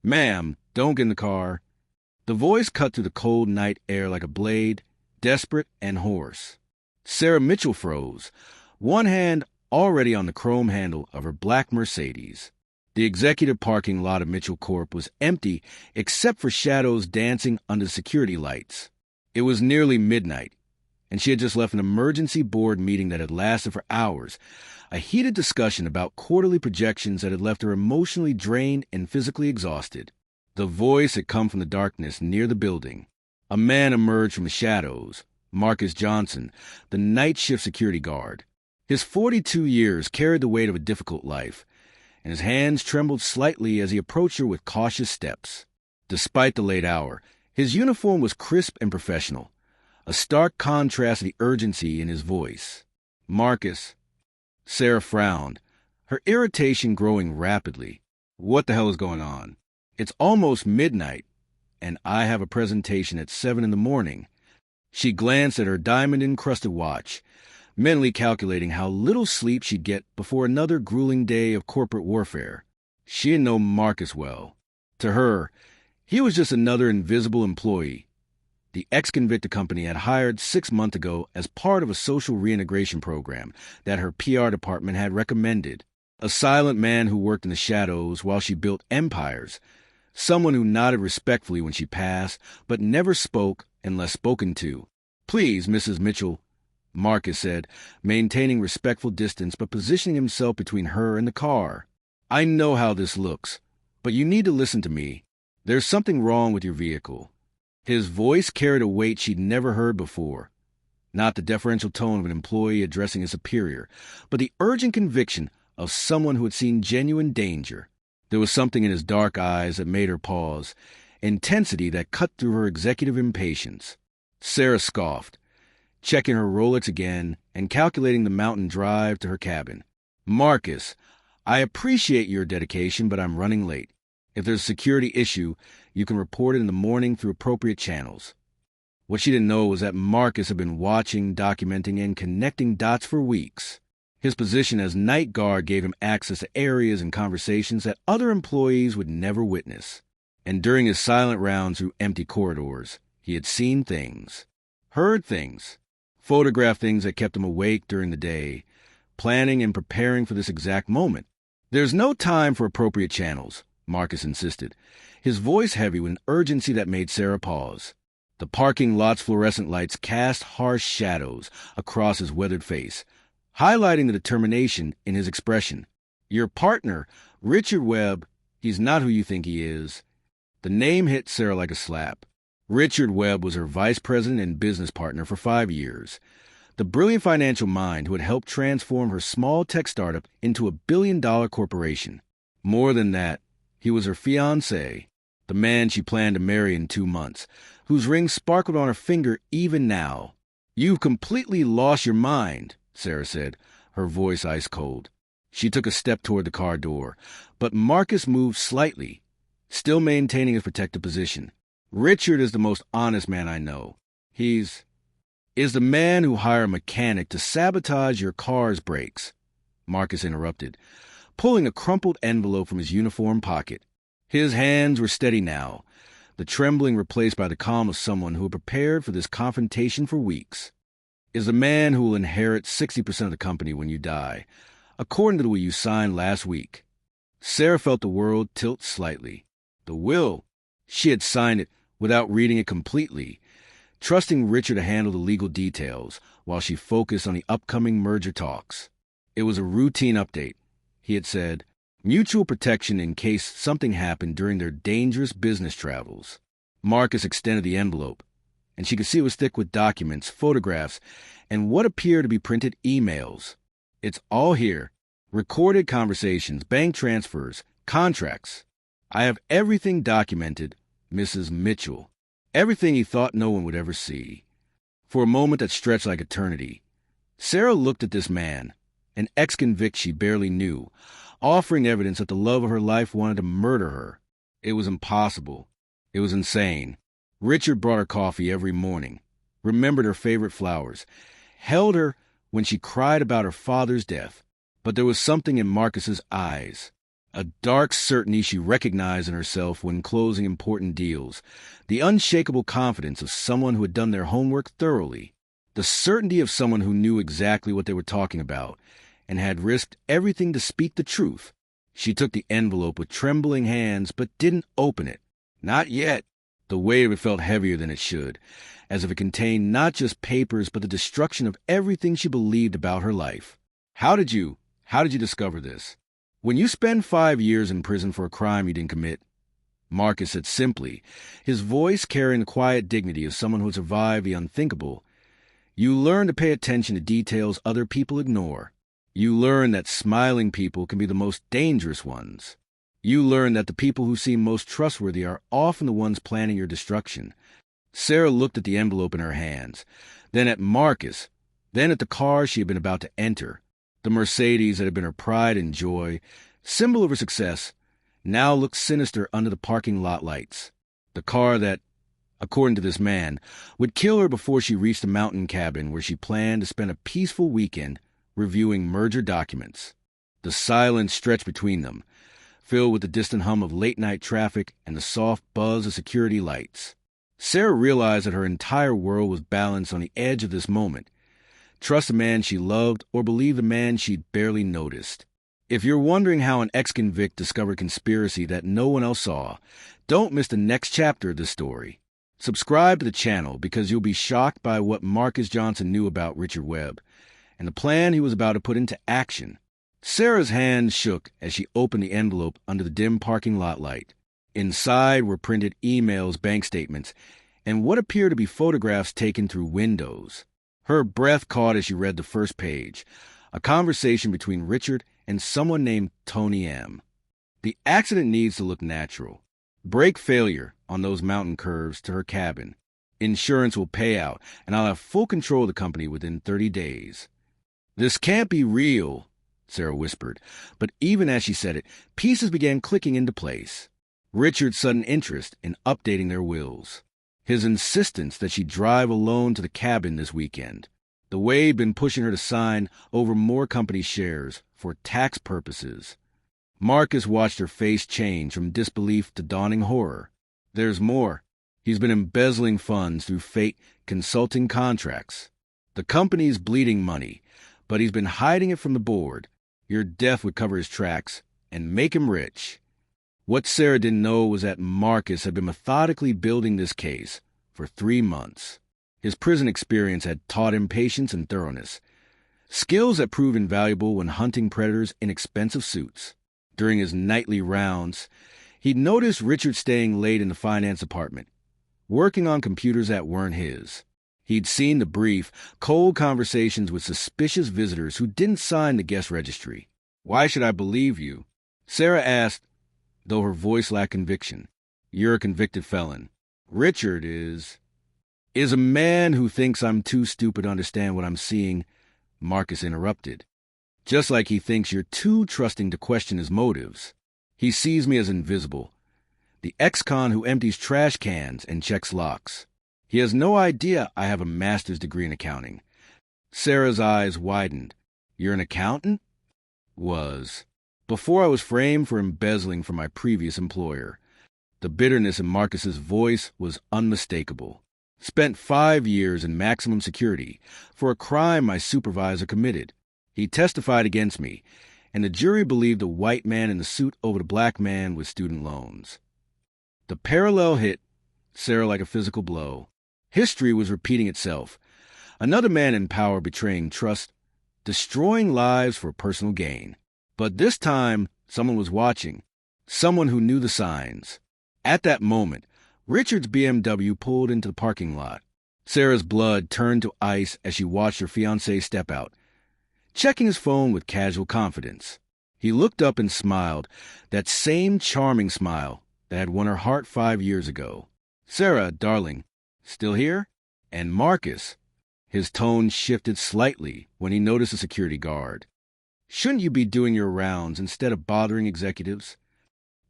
Ma'am, don't get in the car. The voice cut through the cold night air like a blade, desperate and hoarse. Sarah Mitchell froze, one hand already on the chrome handle of her black Mercedes. The executive parking lot of Mitchell Corp was empty except for shadows dancing under the security lights. It was nearly midnight, and she had just left an emergency board meeting that had lasted for hours, a heated discussion about quarterly projections that had left her emotionally drained and physically exhausted. The voice had come from the darkness near the building. A man emerged from the shadows, Marcus Johnson, the night shift security guard. His 42 years carried the weight of a difficult life, and his hands trembled slightly as he approached her with cautious steps. Despite the late hour, his uniform was crisp and professional, a stark contrast to the urgency in his voice. Marcus. Sarah frowned, her irritation growing rapidly. What the hell is going on? It's almost midnight, and I have a presentation at 7 in the morning. She glanced at her diamond-encrusted watch, mentally calculating how little sleep she'd get before another grueling day of corporate warfare. She didn't know Marcus well. To her, he was just another invisible employee the ex-convict the company had hired 6 months ago as part of a social reintegration program that her PR department had recommended. A silent man who worked in the shadows while she built empires. Someone who nodded respectfully when she passed, but never spoke unless spoken to. "Please, Mrs. Mitchell," Marcus said, maintaining respectful distance but positioning himself between her and the car. "I know how this looks, but you need to listen to me. There's something wrong with your vehicle." His voice carried a weight she'd never heard before. Not the deferential tone of an employee addressing a superior, but the urgent conviction of someone who had seen genuine danger. There was something in his dark eyes that made her pause, intensity that cut through her executive impatience. Sarah scoffed, checking her Rolex again and calculating the mountain drive to her cabin. "Marcus, I appreciate your dedication, but I'm running late. If there's a security issue, you can report it in the morning through appropriate channels." What she didn't know was that Marcus had been watching, documenting, and connecting dots for weeks. His position as night guard gave him access to areas and conversations that other employees would never witness. And during his silent rounds through empty corridors, he had seen things, heard things, photographed things that kept him awake during the day, planning and preparing for this exact moment. "There's no time for appropriate channels," Marcus insisted, his voice heavy with an urgency that made Sarah pause. The parking lot's fluorescent lights cast harsh shadows across his weathered face, highlighting the determination in his expression. "Your partner, Richard Webb, he's not who you think he is." The name hit Sarah like a slap. Richard Webb was her vice president and business partner for 5 years. The brilliant financial mind who had helped transform her small tech startup into a billion-dollar corporation. More than that, he was her fiancé, the man she planned to marry in 2 months, whose ring sparkled on her finger even now. "You've completely lost your mind," Sarah said, her voice ice cold. She took a step toward the car door, but Marcus moved slightly, still maintaining his protective position. "Richard is the most honest man I know. Is the man who hired a mechanic to sabotage your car's brakes," Marcus interrupted, pulling a crumpled envelope from his uniform pocket. His hands were steady now, the trembling replaced by the calm of someone who had prepared for this confrontation for weeks. "Is the man who will inherit 60% of the company when you die, according to the will you signed last week." Sarah felt the world tilt slightly. The will. She had signed it without reading it completely, trusting Richard to handle the legal details while she focused on the upcoming merger talks. It was a routine update. He had said, mutual protection in case something happened during their dangerous business travels. Marcus extended the envelope, and she could see it was thick with documents, photographs, and what appeared to be printed emails. "It's all here. Recorded conversations, bank transfers, contracts. I have everything documented, Mrs. Mitchell." Everything he thought no one would ever see. For a moment that stretched like eternity, Sarah looked at this man, an ex-convict she barely knew, offering evidence that the love of her life wanted to murder her. It was impossible. It was insane. Richard brought her coffee every morning, remembered her favorite flowers, held her when she cried about her father's death. But there was something in Marcus's eyes, A dark certainty she recognized in herself when closing important deals. The unshakable confidence of someone who had done their homework thoroughly. The certainty of someone who knew exactly what they were talking about and had risked everything to speak the truth. She took the envelope with trembling hands but didn't open it. Not yet. The weight of it felt heavier than it should, as if it contained not just papers but the destruction of everything she believed about her life. How did you discover this? When you spend 5 years in prison for a crime you didn't commit, Marcus said simply, his voice carrying the quiet dignity of someone who had survived the unthinkable, you learn to pay attention to details other people ignore. You learn that smiling people can be the most dangerous ones. You learn that the people who seem most trustworthy are often the ones planning your destruction. Sarah looked at the envelope in her hands, then at Marcus, then at the car she had been about to enter. The Mercedes that had been her pride and joy, symbol of her success, now looked sinister under the parking lot lights. The car that, according to this man, would kill her before she reached the mountain cabin where she planned to spend a peaceful weekend reviewing merger documents. The silence stretched between them, filled with the distant hum of late-night traffic and the soft buzz of security lights. Sarah realized that her entire world was balanced on the edge of this moment. Trust a man she loved or believe a man she'd barely noticed. If you're wondering how an ex-convict discovered conspiracy that no one else saw, don't miss the next chapter of this story. Subscribe to the channel because you'll be shocked by what Marcus Johnson knew about Richard Webb and the plan he was about to put into action. Sarah's hand shook as she opened the envelope under the dim parking lot light. Inside were printed emails, bank statements, and what appeared to be photographs taken through windows. Her breath caught as she read the first page, a conversation between Richard and someone named Tony M. The accident needs to look natural. Brake failure on those mountain curves to her cabin. Insurance will pay out, and I'll have full control of the company within 30 days. This can't be real, Sarah whispered, but even as she said it, pieces began clicking into place. Richard's sudden interest in updating their wills. His insistence that she drive alone to the cabin this weekend. The way he'd been pushing her to sign over more company shares for tax purposes. Marcus watched her face change from disbelief to dawning horror. There's more. He's been embezzling funds through fake consulting contracts. The company's bleeding money, but he's been hiding it from the board. Your death would cover his tracks and make him rich. What Sarah didn't know was that Marcus had been methodically building this case for 3 months. His prison experience had taught him patience and thoroughness, skills that proved invaluable when hunting predators in expensive suits. During his nightly rounds, he'd noticed Richard staying late in the finance department, working on computers that weren't his. He'd seen the brief, cold conversations with suspicious visitors who didn't sign the guest registry. "Why should I believe you?" Sarah asked, though her voice lacked conviction. "You're a convicted felon. Richard is a man who thinks I'm too stupid to understand what I'm seeing," Marcus interrupted. "Just like he thinks you're too trusting to question his motives. He sees me as invisible, the ex-con who empties trash cans and checks locks. He has no idea I have a master's degree in accounting." Sarah's eyes widened. "You're an accountant?" Before I was framed for embezzling from my previous employer." The bitterness in Marcus's voice was unmistakable. "Spent 5 years in maximum security for a crime my supervisor committed. He testified against me, and the jury believed the white man in the suit over the black man with student loans." The parallel hit Sarah like a physical blow. History was repeating itself. Another man in power betraying trust, destroying lives for personal gain. But this time, someone was watching. Someone who knew the signs. At that moment, Richard's BMW pulled into the parking lot. Sarah's blood turned to ice as she watched her fiancé step out, checking his phone with casual confidence. He looked up and smiled, that same charming smile that had won her heart 5 years ago. "Sarah, darling, still here?" And Marcus, his tone shifted slightly when he noticed a security guard. "Shouldn't you be doing your rounds instead of bothering executives?"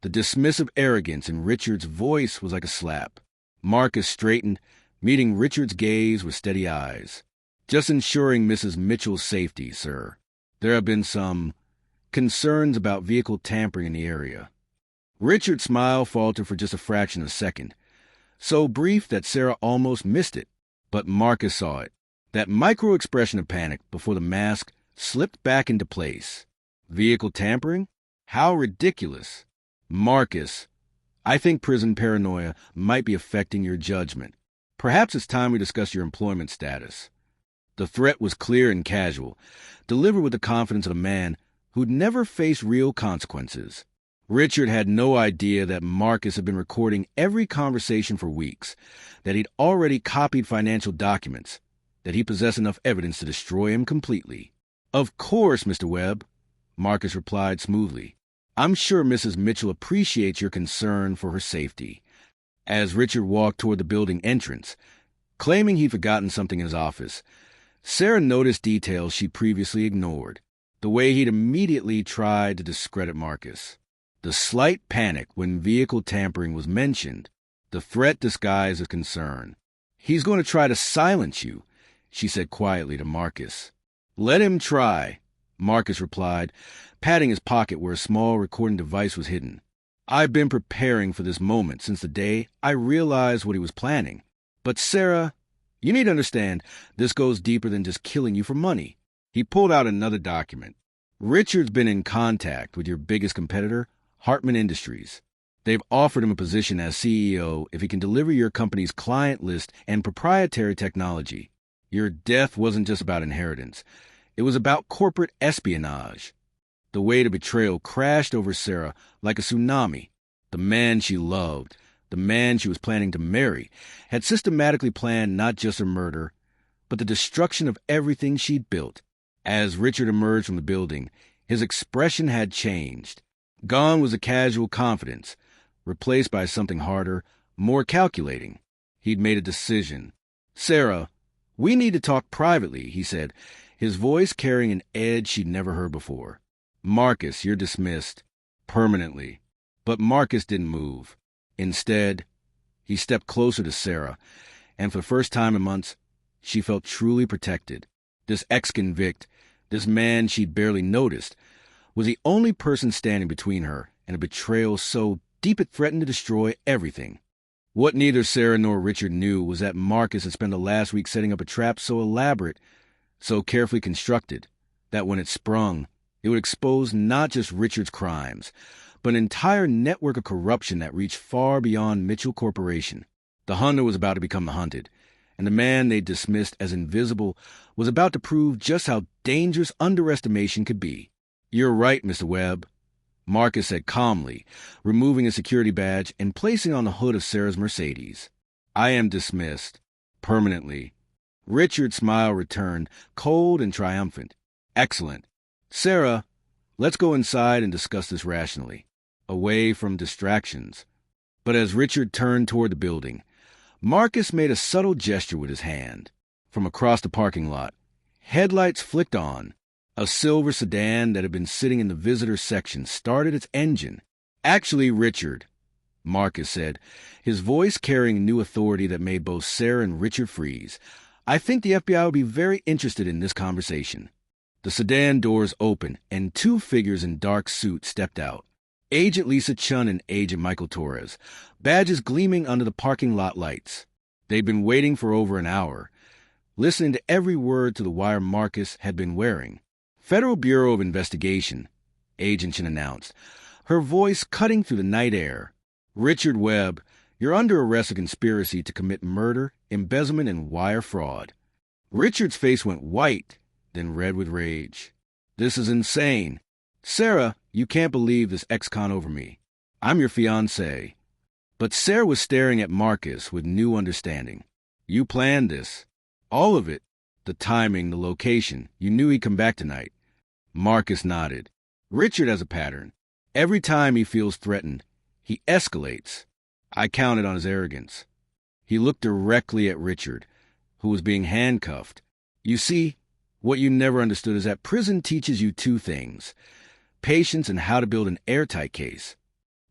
The dismissive arrogance in Richard's voice was like a slap. Marcus straightened, meeting Richard's gaze with steady eyes. "Just ensuring Mrs. Mitchell's safety, sir. There have been some concerns about vehicle tampering in the area. Richard's smile faltered for just a fraction of a second, so brief that Sarah almost missed it. But Marcus saw it, that micro-expression of panic before the mask slipped back into place. Vehicle tampering? How ridiculous. Marcus, I think prison paranoia might be affecting your judgment. Perhaps it's time we discuss your employment status. The threat was clear and casual, delivered with the confidence of a man who'd never faced real consequences. Richard had no idea that Marcus had been recording every conversation for weeks, that he'd already copied financial documents, that he possessed enough evidence to destroy him completely. "Of course, Mr. Webb," Marcus replied smoothly. "I'm sure Mrs. Mitchell appreciates your concern for her safety." As Richard walked toward the building entrance, claiming he'd forgotten something in his office, Sarah noticed details she'd previously ignored. The way he'd immediately tried to discredit Marcus. The slight panic when vehicle tampering was mentioned, the threat disguised as concern. "He's going to try to silence you," she said quietly to Marcus. "Let him try," Marcus replied, patting his pocket where a small recording device was hidden. "I've been preparing for this moment since the day I realized what he was planning. But Sarah, you need to understand, this goes deeper than just killing you for money." He pulled out another document. "Richard's been in contact with your biggest competitor, Hartman Industries. They've offered him a position as CEO if he can deliver your company's client list and proprietary technology. Your death wasn't just about inheritance. It was about corporate espionage." The weight of betrayal crashed over Sarah like a tsunami. The man she loved, the man she was planning to marry, had systematically planned not just her murder, but the destruction of everything she'd built. As Richard emerged from the building, his expression had changed. Gone was a casual confidence, replaced by something harder, more calculating. He'd made a decision. "Sarah, we need to talk privately," he said, his voice carrying an edge she'd never heard before. "Marcus, you're dismissed. Permanently." But Marcus didn't move. Instead, he stepped closer to Sarah, and for the first time in months, she felt truly protected. This ex-convict, this man she'd barely noticed, was the only person standing between her and a betrayal so deep it threatened to destroy everything. What neither Sarah nor Richard knew was that Marcus had spent the last week setting up a trap so elaborate, so carefully constructed, that when it sprung, it would expose not just Richard's crimes, but an entire network of corruption that reached far beyond Mitchell Corporation. The hunter was about to become the hunted, and the man they dismissed as invisible was about to prove just how dangerous underestimation could be. "You're right, Mr. Webb," Marcus said calmly, removing his security badge and placing it on the hood of Sarah's Mercedes. "I am dismissed. Permanently." Richard's smile returned, cold and triumphant. "Excellent. Sarah, let's go inside and discuss this rationally, away from distractions." But as Richard turned toward the building, Marcus made a subtle gesture with his hand. From across the parking lot, headlights flicked on. A silver sedan that had been sitting in the visitor section started its engine. "Actually, Richard," Marcus said, his voice carrying new authority that made both Sarah and Richard freeze, "I think the FBI would be very interested in this conversation." The sedan doors opened, and two figures in dark suits stepped out. Agent Lisa Chun and Agent Michael Torres, badges gleaming under the parking lot lights. They'd been waiting for over an hour, listening to every word to the wire Marcus had been wearing. "Federal Bureau of Investigation," Agent Chun announced, her voice cutting through the night air. "Richard Webb, you're under arrest for conspiracy to commit murder, embezzlement, and wire fraud." Richard's face went white, then red with rage. "This is insane. Sarah, you can't believe this ex-con over me. I'm your fiancé." But Sarah was staring at Marcus with new understanding. "You planned this. All of it. The timing, the location. You knew he'd come back tonight." Marcus nodded. "Richard has a pattern. Every time he feels threatened, he escalates. I counted on his arrogance." He looked directly at Richard, who was being handcuffed. "You see, what you never understood is that prison teaches you two things: patience and how to build an airtight case."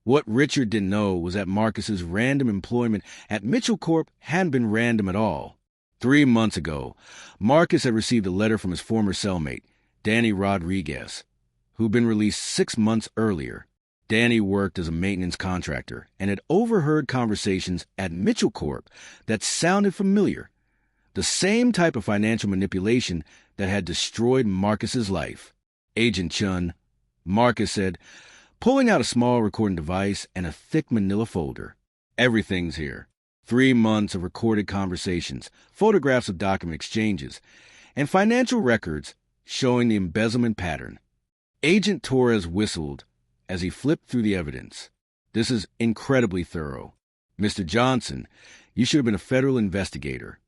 What Richard didn't know was that Marcus's random employment at Mitchell Corp hadn't been random at all. 3 months ago, Marcus had received a letter from his former cellmate, Danny Rodriguez, who'd been released 6 months earlier. Danny worked as a maintenance contractor and had overheard conversations at Mitchell Corp that sounded familiar. The same type of financial manipulation that had destroyed Marcus's life. Agent Chun, Marcus said, pulling out a small recording device and a thick manila folder. Everything's here. 3 months of recorded conversations, photographs of document exchanges, and financial records showing the embezzlement pattern. Agent Torres whistled as he flipped through the evidence. This is incredibly thorough. Mr. Johnson, you should have been a federal investigator.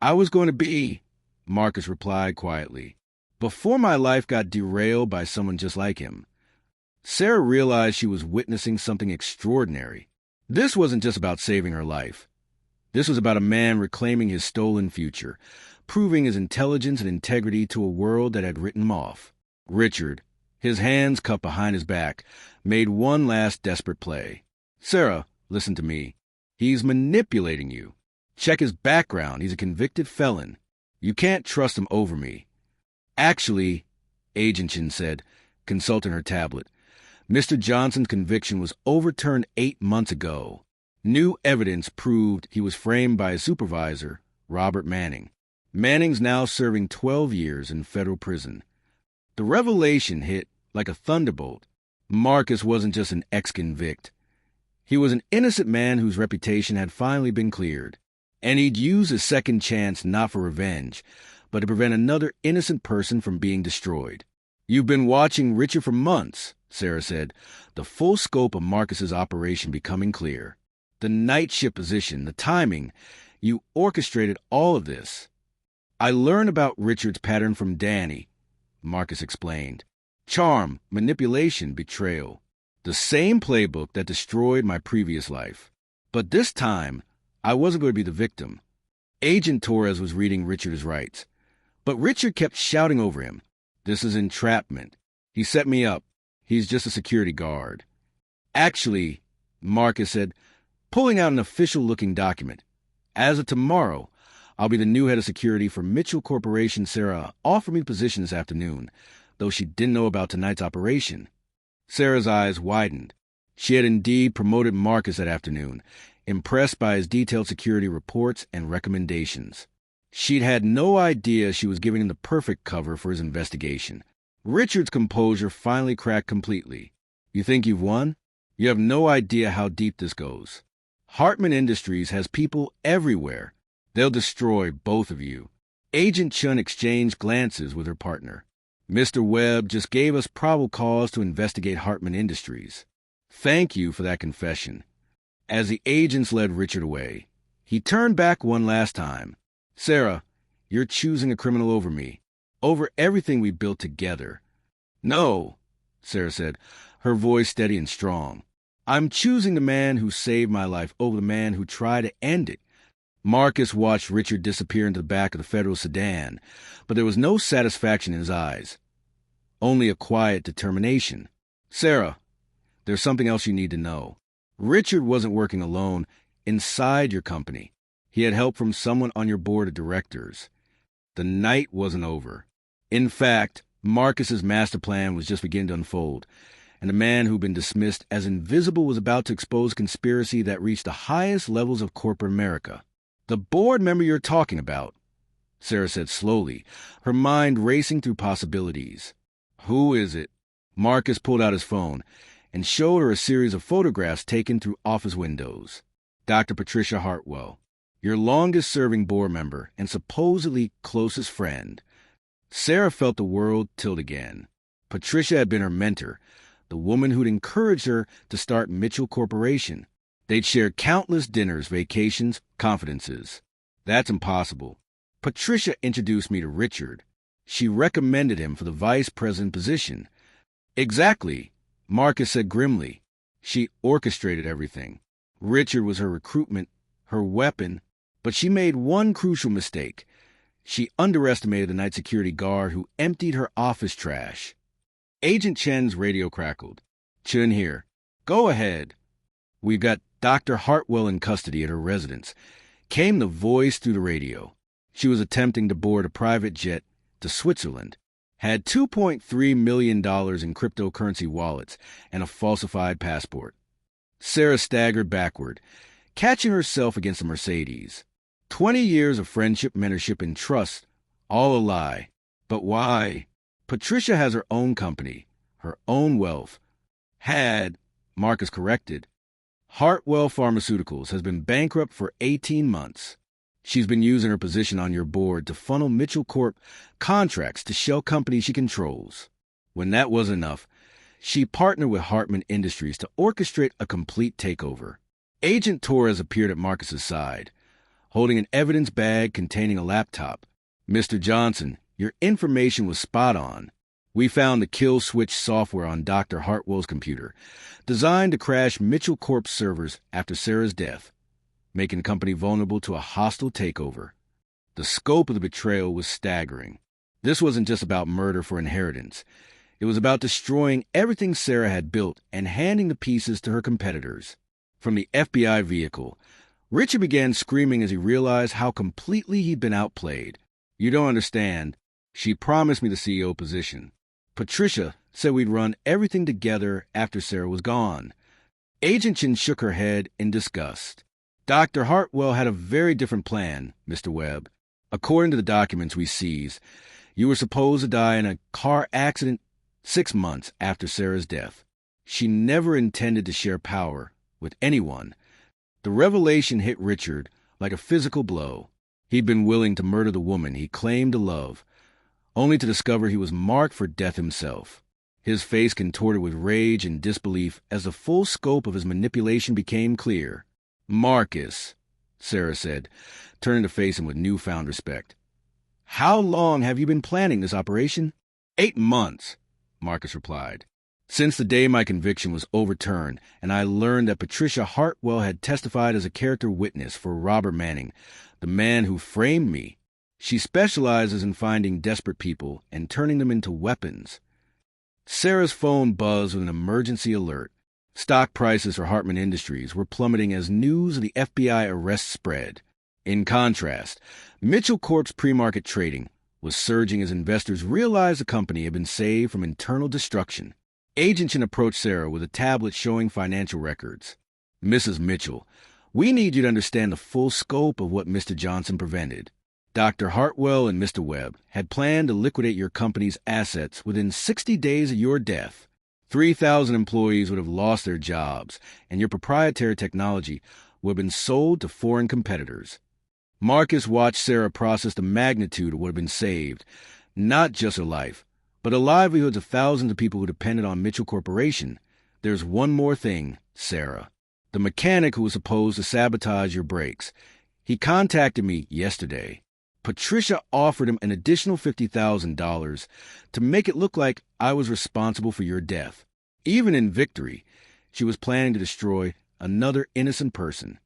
I was going to be, Marcus replied quietly, before my life got derailed by someone just like him. Sarah realized she was witnessing something extraordinary. This wasn't just about saving her life. This was about a man reclaiming his stolen future, proving his intelligence and integrity to a world that had written him off. Richard, his hands cupped behind his back, made one last desperate play. Sarah, listen to me. He's manipulating you. Check his background. He's a convicted felon. You can't trust him over me. Actually, Agent Chin said, consulting her tablet, Mr. Johnson's conviction was overturned 8 months ago. New evidence proved he was framed by his supervisor, Robert Manning. Manning's now serving 12 years in federal prison. The revelation hit like a thunderbolt. Marcus wasn't just an ex-convict. He was an innocent man whose reputation had finally been cleared. And he'd use his second chance not for revenge, but to prevent another innocent person from being destroyed. You've been watching Richard for months, Sarah said, the full scope of Marcus's operation becoming clear. The night shift position, the timing, you orchestrated all of this. I learned about Richard's pattern from Danny, Marcus explained. Charm, manipulation, betrayal. The same playbook that destroyed my previous life. But this time, I wasn't going to be the victim. Agent Torres was reading Richard's rights. But Richard kept shouting over him, this is entrapment. He set me up. He's just a security guard. Actually, Marcus said, pulling out an official-looking document. As of tomorrow, I'll be the new head of security for Mitchell Corporation. Sarah offered me the position this afternoon, though she didn't know about tonight's operation. Sarah's eyes widened. She had indeed promoted Marcus that afternoon, impressed by his detailed security reports and recommendations. She'd had no idea she was giving him the perfect cover for his investigation. Richard's composure finally cracked completely. You think you've won? You have no idea how deep this goes. Hartman Industries has people everywhere. They'll destroy both of you. Agent Chun exchanged glances with her partner. Mr. Webb just gave us probable cause to investigate Hartman Industries. Thank you for that confession. As the agents led Richard away, he turned back one last time. Sarah, you're choosing a criminal over me, over everything we built together. No, Sarah said, her voice steady and strong. I'm choosing the man who saved my life over the man who tried to end it. Marcus watched Richard disappear into the back of the federal sedan, but there was no satisfaction in his eyes. Only a quiet determination. Sarah, there's something else you need to know. Richard wasn't working alone inside your company. He had help from someone on your board of directors. The night wasn't over. In fact, Marcus's master plan was just beginning to unfold, and the man who'd been dismissed as invisible was about to expose conspiracy that reached the highest levels of corporate America. The board member you're talking about, Sarah said slowly, her mind racing through possibilities. Who is it? Marcus pulled out his phone and showed her a series of photographs taken through office windows. Dr. Patricia Hartwell, your longest-serving board member and supposedly closest friend. Sarah felt the world tilt again. Patricia had been her mentor, the woman who'd encouraged her to start Mitchell Corporation. They'd shared countless dinners, vacations, confidences. That's impossible. Patricia introduced me to Richard. She recommended him for the vice president position. Exactly, Marcus said grimly. She orchestrated everything. Richard was her recruitment, her weapon, but she made one crucial mistake. She underestimated the night security guard who emptied her office trash. Agent Chen's radio crackled. Chen here. Go ahead. We've got Dr. Hartwell in custody at her residence, came the voice through the radio. She was attempting to board a private jet to Switzerland. had $2.3 million in cryptocurrency wallets and a falsified passport. Sarah staggered backward, catching herself against a Mercedes. 20 years of friendship, mentorship, and trust, all a lie. But why? Patricia has her own company, her own wealth. Had, Marcus corrected. Hartwell Pharmaceuticals has been bankrupt for 18 months. She's been using her position on your board to funnel Mitchell Corp contracts to shell companies she controls. When that wasn't enough, she partnered with Hartman Industries to orchestrate a complete takeover. Agent Torres appeared at Marcus's side, holding an evidence bag containing a laptop. Mr. Johnson, your information was spot on. We found the kill switch software on Dr. Hartwell's computer, designed to crash Mitchell Corp's servers after Sarah's death, making the company vulnerable to a hostile takeover. The scope of the betrayal was staggering. This wasn't just about murder for inheritance. It was about destroying everything Sarah had built and handing the pieces to her competitors. From the FBI vehicle, Richard began screaming as he realized how completely he'd been outplayed. You don't understand. She promised me the CEO position. Patricia said we'd run everything together after Sarah was gone. Agent Chin shook her head in disgust. Dr. Hartwell had a very different plan, Mr. Webb. According to the documents we seized, you were supposed to die in a car accident 6 months after Sarah's death. She never intended to share power with anyone. The revelation hit Richard like a physical blow. He'd been willing to murder the woman he claimed to love, only to discover he was marked for death himself. His face contorted with rage and disbelief as the full scope of his manipulation became clear. Marcus, Sarah said, turning to face him with newfound respect. How long have you been planning this operation? 8 months, Marcus replied. Since the day my conviction was overturned and I learned that Patricia Hartwell had testified as a character witness for Robert Manning, the man who framed me. She specializes in finding desperate people and turning them into weapons. Sarah's phone buzzed with an emergency alert. Stock prices for Hartman Industries were plummeting as news of the FBI arrest spread. In contrast, Mitchell Corp's pre-market trading was surging as investors realized the company had been saved from internal destruction. Agent Chin approached Sarah with a tablet showing financial records. Mrs. Mitchell, we need you to understand the full scope of what Mr. Johnson prevented. Dr. Hartwell and Mr. Webb had planned to liquidate your company's assets within 60 days of your death. 3,000 employees would have lost their jobs, and your proprietary technology would have been sold to foreign competitors. Marcus watched Sarah process the magnitude of what had been saved, not just her life, but the livelihoods of thousands of people who depended on Mitchell Corporation. There's one more thing, Sarah. The mechanic who was supposed to sabotage your brakes. He contacted me yesterday. Patricia offered him an additional $50,000 to make it look like I was responsible for your death. Even in victory, she was planning to destroy another innocent person.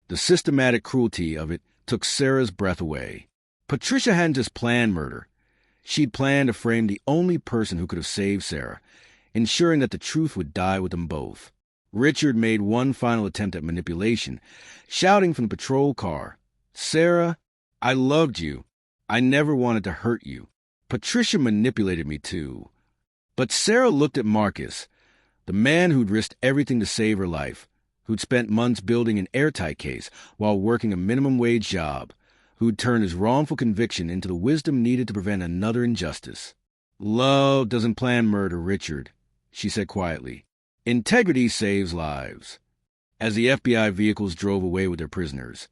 The systematic cruelty of it took Sarah's breath away. Patricia hadn't just planned murder. She'd planned to frame the only person who could have saved Sarah, ensuring that the truth would die with them both. Richard made one final attempt at manipulation, shouting from the patrol car, Sarah, I loved you. I never wanted to hurt you. Patricia manipulated me too. But Sarah looked at Marcus, the man who'd risked everything to save her life, who'd spent months building an airtight case while working a minimum wage job, who'd turned his wrongful conviction into the wisdom needed to prevent another injustice. Love doesn't plan murder, Richard, she said quietly. Integrity saves lives. As the FBI vehicles drove away with their prisoners,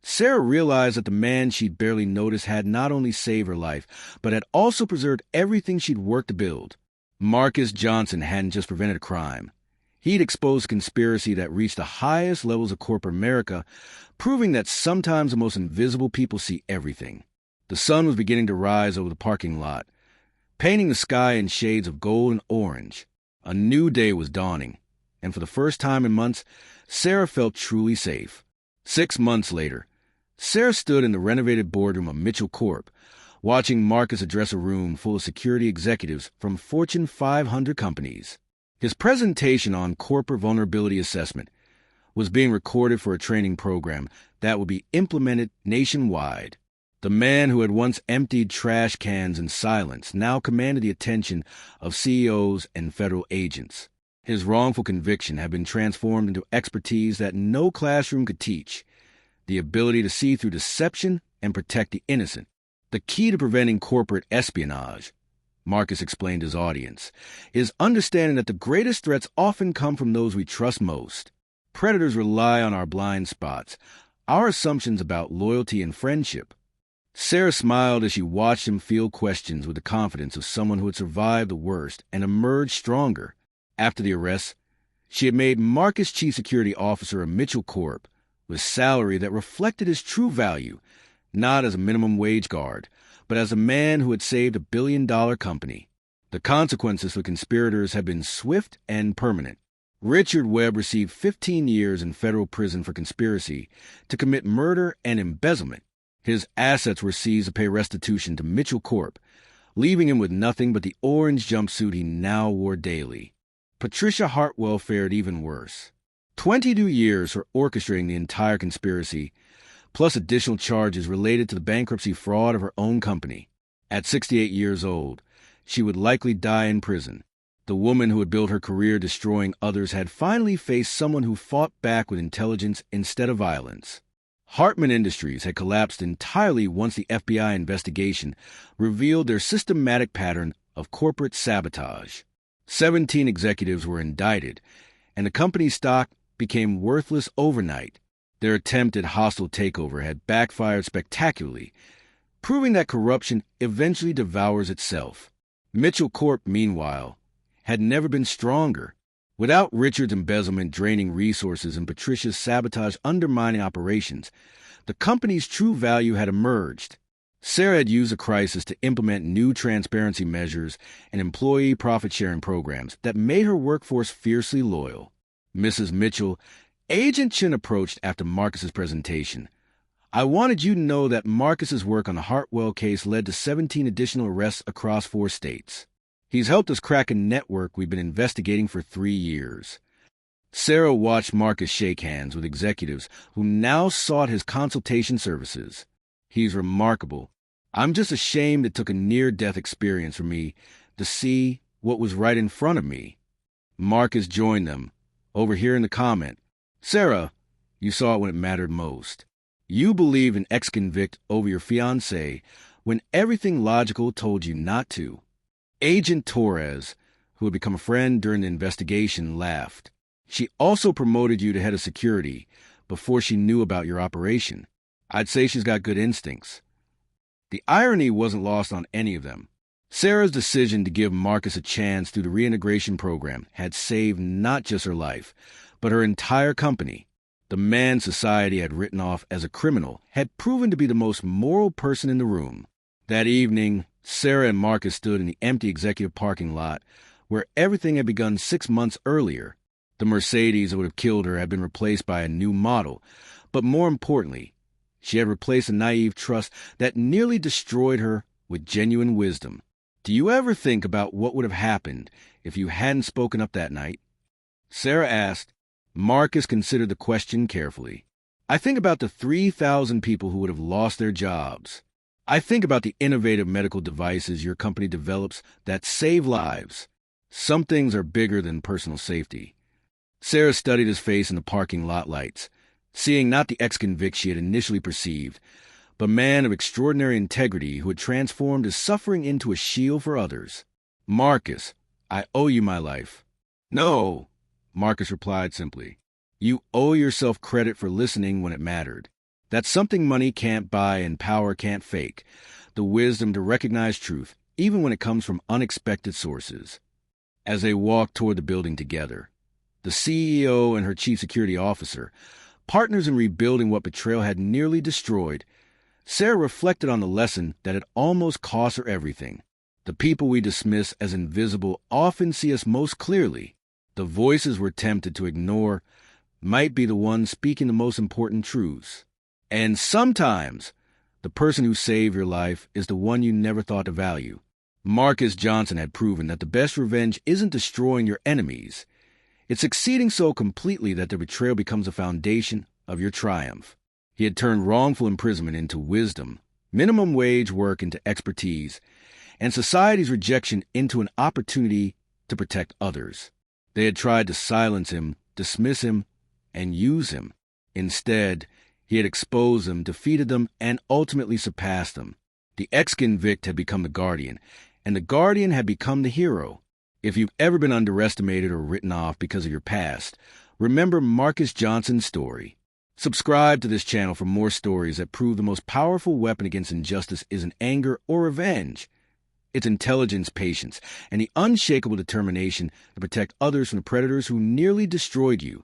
Sarah realized that the man she'd barely noticed had not only saved her life, but had also preserved everything she'd worked to build. Marcus Johnson hadn't just prevented a crime. He'd exposed a conspiracy that reached the highest levels of corporate America, proving that sometimes the most invisible people see everything. The sun was beginning to rise over the parking lot, painting the sky in shades of gold and orange. A new day was dawning, and for the first time in months, Sarah felt truly safe. 6 months later, Sarah stood in the renovated boardroom of Mitchell Corp, watching Marcus address a room full of security executives from Fortune 500 companies. His presentation on corporate vulnerability assessment was being recorded for a training program that would be implemented nationwide. The The man who had once emptied trash cans in silence now commanded the attention of CEOs and federal agents. His wrongful conviction had been transformed into expertise that no classroom could teach: the ability to see through deception and protect the innocent. The key to preventing corporate espionage, Marcus explained to his audience, is understanding that the greatest threats often come from those we trust most. Predators rely on our blind spots, our assumptions about loyalty and friendship. Sarah smiled as she watched him field questions with the confidence of someone who had survived the worst and emerged stronger. After the arrest, she had made Marcus chief security officer of Mitchell Corp, with salary that reflected his true value, not as a minimum wage guard, but as a man who had saved a billion-dollar company. The consequences for conspirators had been swift and permanent. Richard Webb received 15 years in federal prison for conspiracy to commit murder and embezzlement. His assets were seized to pay restitution to Mitchell Corp, leaving him with nothing but the orange jumpsuit he now wore daily. Patricia Hartwell fared even worse. 22 years for orchestrating the entire conspiracy, plus additional charges related to the bankruptcy fraud of her own company. At 68 years old, she would likely die in prison. The woman who had built her career destroying others had finally faced someone who fought back with intelligence instead of violence. Hartman Industries had collapsed entirely once the FBI investigation revealed their systematic pattern of corporate sabotage. 17 executives were indicted, and the company's stock became worthless overnight. Their attempted hostile takeover had backfired spectacularly, proving that corruption eventually devours itself. Mitchell Corp, meanwhile, had never been stronger. Without Richard's embezzlement draining resources and Patricia's sabotage undermining operations, the company's true value had emerged. Sarah had used the crisis to implement new transparency measures and employee profit-sharing programs that made her workforce fiercely loyal. Mrs. Mitchell, Agent Chin approached after Marcus's presentation. "I wanted you to know that Marcus's work on the Hartwell case led to 17 additional arrests across 4 states. He's helped us crack a network we've been investigating for 3 years." Sarah watched Marcus shake hands with executives who now sought his consultation services. "He's remarkable. I'm just ashamed it took a near-death experience for me to see what was right in front of me." Marcus joined them, overhearing the comment, "Sarah, you saw it when it mattered most. You believed an ex-convict over your fiancée when everything logical told you not to." Agent Torres, who had become a friend during the investigation, laughed. "She also promoted you to head of security before she knew about your operation. I'd say she's got good instincts." The irony wasn't lost on any of them. Sarah's decision to give Marcus a chance through the reintegration program had saved not just her life, but her entire company. The man society had written off as a criminal had proven to be the most moral person in the room. That evening, Sarah and Marcus stood in the empty executive parking lot where everything had begun 6 months earlier. The Mercedes that would have killed her had been replaced by a new model, but more importantly, she had replaced a naive trust that nearly destroyed her with genuine wisdom. "Do you ever think about what would have happened if you hadn't spoken up that night?" Sarah asked. Marcus considered the question carefully. "I think about the 3,000 people who would have lost their jobs. I think about the innovative medical devices your company develops that save lives. Some things are bigger than personal safety." Sarah studied his face in the parking lot lights, seeing not the ex-convict she had initially perceived, but a man of extraordinary integrity who had transformed his suffering into a shield for others. "Marcus, I owe you my life." "No," Marcus replied simply. "You owe yourself credit for listening when it mattered. That's something money can't buy and power can't fake, the wisdom to recognize truth, even when it comes from unexpected sources." As they walked toward the building together, the CEO and her chief security officer, partners in rebuilding what betrayal had nearly destroyed, Sarah reflected on the lesson that had almost cost her everything. The people we dismiss as invisible often see us most clearly. The voices we're tempted to ignore might be the ones speaking the most important truths. And sometimes, the person who saved your life is the one you never thought to value. Marcus Johnson had proven that the best revenge isn't destroying your enemies. It's succeeding so completely that their betrayal becomes the foundation of your triumph. He had turned wrongful imprisonment into wisdom, minimum wage work into expertise, and society's rejection into an opportunity to protect others. They had tried to silence him, dismiss him, and use him. Instead, he had exposed them, defeated them, and ultimately surpassed them. The ex-convict had become the Guardian, and the Guardian had become the hero. If you've ever been underestimated or written off because of your past, remember Marcus Johnson's story. Subscribe to this channel for more stories that prove the most powerful weapon against injustice isn't anger or revenge. It's intelligence, patience, and the unshakable determination to protect others from the predators who nearly destroyed you.